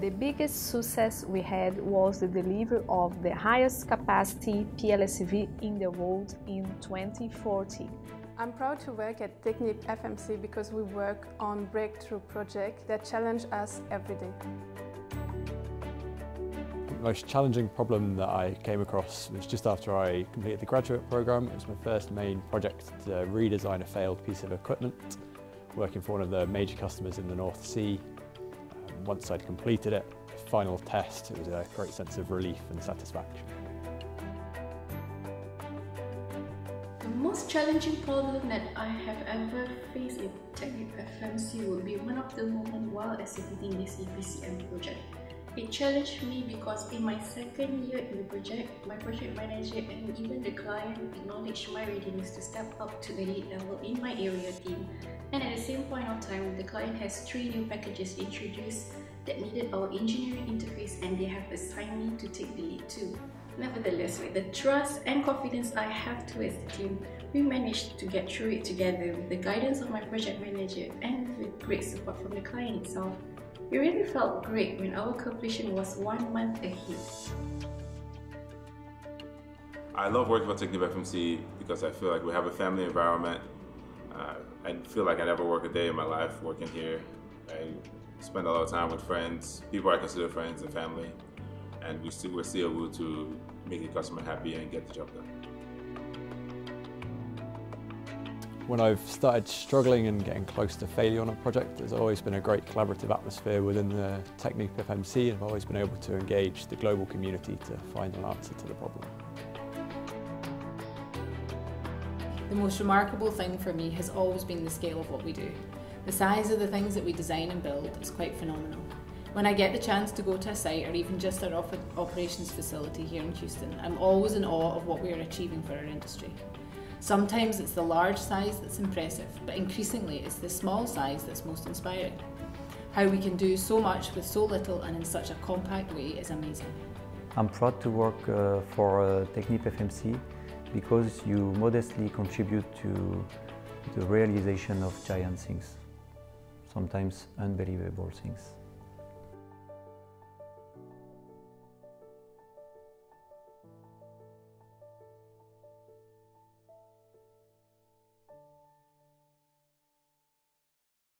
The biggest success we had was the delivery of the highest capacity PLSV in the world in 2014. I'm proud to work at TechnipFMC because we work on breakthrough projects that challenge us every day. The most challenging problem that I came across was just after I completed the graduate programme. It was my first main project to redesign a failed piece of equipment, working for one of the major customers in the North Sea. Once I'd completed it, final test, it was a great sense of relief and satisfaction. The most challenging problem that I have ever faced in TechnipFMC would be one of the moments while executing this EPCM project. It challenged me because in my second year in the project, my project manager and even the client acknowledged my readiness to step up to the lead level in my area team. And at the same point of time, the client has 3 new packages introduced that needed our engineering interface, and they have assigned me to take the lead too. Nevertheless, with the trust and confidence I have towards the team, we managed to get through it together with the guidance of my project manager and with great support from the client itself. It really felt great when our completion was 1 month ahead. I love working for TechnipFMC because I feel like we have a family environment. I feel like I never work a day in my life working here. I spend a lot of time with friends, people I consider friends and family, and we're still able to make the customer happy and get the job done. When I've started struggling and getting close to failure on a project, there's always been a great collaborative atmosphere within the TechnipFMC, and I've always been able to engage the global community to find an answer to the problem. The most remarkable thing for me has always been the scale of what we do. The size of the things that we design and build is quite phenomenal. When I get the chance to go to a site or even just our operations facility here in Houston, I'm always in awe of what we are achieving for our industry. Sometimes it's the large size that's impressive, but increasingly it's the small size that's most inspiring. How we can do so much with so little and in such a compact way is amazing. I'm proud to work for TechnipFMC because you modestly contribute to the realization of giant things, sometimes unbelievable things.